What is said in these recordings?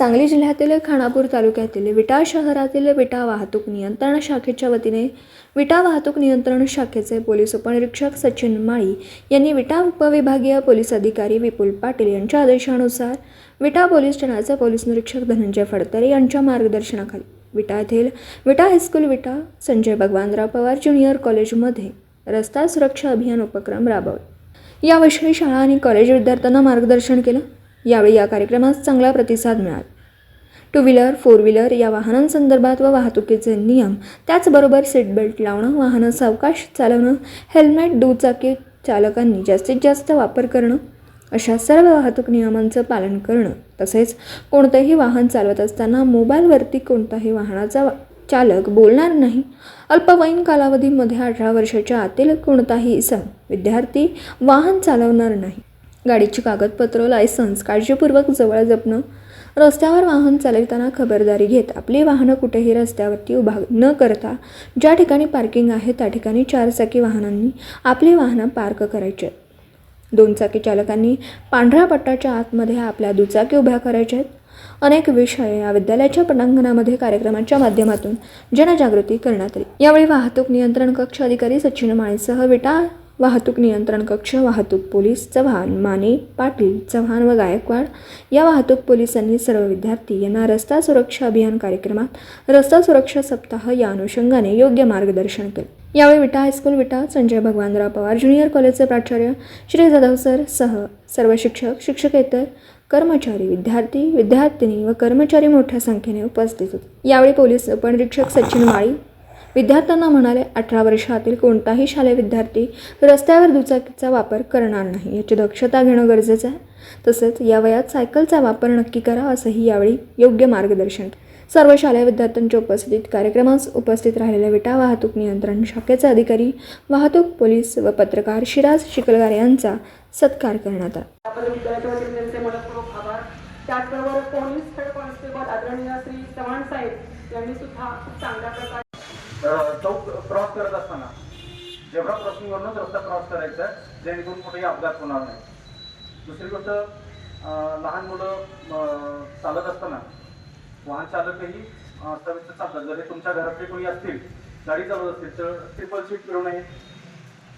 सांगली जिल्ह्यातील खानापूर तालुक्यातील विटा शहरातील विटा वाहतूक नियंत्रण शाखेच्या वतीने विटा वाहतूक नियंत्रण शाखेचे पोलीस उपनिरीक्षक सचिन माळी यांनी विटा उपविभागीय पोलीस अधिकारी विपुल पाटील यांच्या आदेशानुसार विटा पोलीस ठाण्याचे पोलीस निरीक्षक धनंजय फडतरे यांच्या मार्गदर्शनाखाली विटा येथील विटा हायस्कूल विटा संजय भगवानराव पवार ज्युनियर कॉलेजमध्ये रस्ता सुरक्षा अभियान उपक्रम राबवला। याविषयी शाळा आणि कॉलेज विद्यार्थ्यांना मार्गदर्शन केलं। यावेळी या कार्यक्रमास चांगला प्रतिसाद मिळाला। टू व्हीलर, फोर व्हीलर या वाहनांसंदर्भात व वाहतुकीचे नियम, त्याचबरोबर सीट बेल्ट लावणं, वाहनं सावकाश चालवणं, हेल्मेट, दुचाकी चालकांनी जास्तीत जास्त वापर करणं, अशा सर्व वाहतूक नियमांचं पालन करणं, तसेच कोणतेही वाहन चालवत असताना मोबाईलवरती कोणताही वाहनाचा चालक बोलणार नाही, अल्पवयीन कालावधीमध्ये 18 वर्षाच्या आतील कोणताही इसम विद्यार्थी वाहन चालवणार नाही, गाडीची कागदपत्र, लायसन्स काळजीपूर्वक जवळ जपणं, रस्त्यावर वाहन चालवताना खबरदारी घेत आपली वाहनं कुठेही रस्त्यावरती उभा न करता ज्या ठिकाणी पार्किंग आहे त्या ठिकाणी 4 चाकी वाहनांनी आपली वाहनं पार्क करायची आहेत। 2 चाकी चालकांनी पांढऱ्या पट्ट्याच्या आतमध्ये आपल्या दुचाकी उभ्या करायच्या आहेत। अनेक विषय या विद्यालयाच्या पटांगणामध्ये कार्यक्रमाच्या माध्यमातून जनजागृती करण्यात आली। यावेळी वाहतूक नियंत्रण कक्ष अधिकारी सचिन माळीसह विटा वाहतूक नियंत्रण कक्ष, वाहतूक पोलीस चव्हाण, माने, पाटील, चव्हाण व गायकवाड या वाहतूक पोलिसांनी सर्व विद्यार्थी यांना रस्ता सुरक्षा अभियान कार्यक्रमात रस्ता सुरक्षा सप्ताह या अनुषंगाने योग्य मार्गदर्शन केले। यावेळी विटा हायस्कूल विटा संजय भगवानराव पवार ज्युनियर कॉलेजचे प्राचार्य श्री जाधव सर सह सर्व शिक्षक, शिक्षकेतर कर्मचारी, विद्यार्थी, विद्यार्थिनी व कर्मचारी मोठ्या संख्येने उपस्थित होते। यावेळी पोलीस उपनिरीक्षक सचिन माळी विद्यार्थ्यांना म्हणाले, 18 वर्षातील कोणताही शालेय विद्यार्थी रस्त्यावर दुचाकीचा वापर करणार नाही याची दक्षता घेणं गरजेचं आहे। तसेच या वयात सायकलचा वापर नक्की करा असंही यावेळी योग्य मार्गदर्शन। सर्व शालेय विद्यार्थ्यांच्या उपस्थितीत कार्यक्रमास उपस्थित राहिलेल्या विटा वाहतूक नियंत्रण शाखेचे अधिकारी, वाहतूक पोलीस व पत्रकार शिराज शिकलगार यांचा सत्कार करण्यात आला। त्याचबरोबर पोलीस हेड कॉन्स्टेबल आदरणीय श्री चव्हाण साहेब यांनी सुद्धा खूप चांगल्या प्रकारे चौक क्रॉस करत असताना जेब्रा क्रॉसिंगवरूनच रस्ता क्रॉस करायचा जेणेकरून कुठेही अपघात होणार नाही। दुसरी गोष्ट, लहान मुलं चालत असताना वाहन चालकही सविस्तर चालतात। जर तुमच्या घरातले कोणी असतील, गाडी चालवत असतील तर ट्रिपल सीट फिरू नये।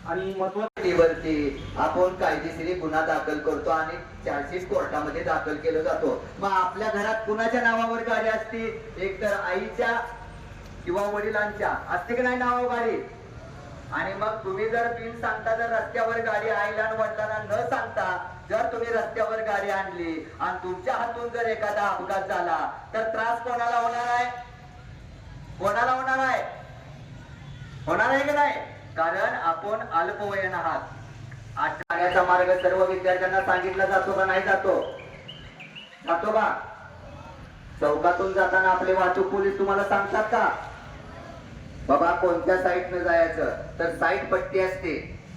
आणि महत्त्वाची आपण कायदेशीर गुन्हा दाखल करतो आणि चार्जशीट कोर्टामध्ये दाखल केलं जातो। मग आपल्या घरात कुणाच्या नावावर गाडी असते? एक तर आईच्या किंवा वडिलांच्या असते की नाही नावावर गाडी? आणि मग तुम्ही जर बिन सांगता जर रस्त्यावर गाडी आईला आणि वडिलांना न सांगता जर तुम्ही रस्त्यावर गाडी आणली आणि तुमच्या हातून जर एखादा अपघात झाला तर त्रास कोणाला होणार आहे? कोणाला होणार आहे? होणार आहे की नाही? कारण आपण अल्पवयीन आहात। जाण्याचा मार्ग सर्व विद्यार्थ्यांना सांगितला जातो का नाही जातो? जातो का? चौकातून जाताना आपले वाहतूक पोलीस तुम्हाला सांगतात का बाबा कोणत्या साईडने जायचं? तर साईड पट्टी असते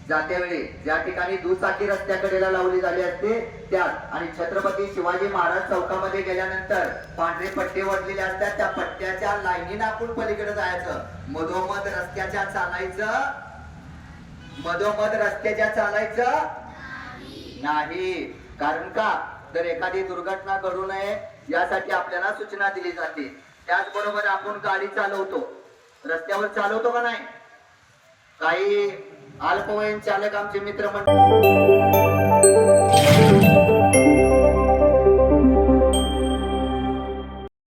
जात्या वेळी ज्या ठिकाणी दुचाकी रस्त्याकडेला लावली झाली असते त्यात, आणि छत्रपती शिवाजी महाराज चौकामध्ये गेल्यानंतर पांढरे पट्टे वडलेले असतात, त्या पट्ट्याच्या लाईनीने आपण पलीकडे जायचं। मधोमध रस्त्याच्या चालायचं, मधोमध रस्त्याच्या चालायचं नाही। कारण का? तर एखादी दुर्घटना घडू नये यासाठी आपल्याला सूचना दिली जाते। त्याचबरोबर आपण गाडी चालवतो, रस्त्यावर चालवतो का नाही? काही अल्पवयीन चालक आमचे मित्र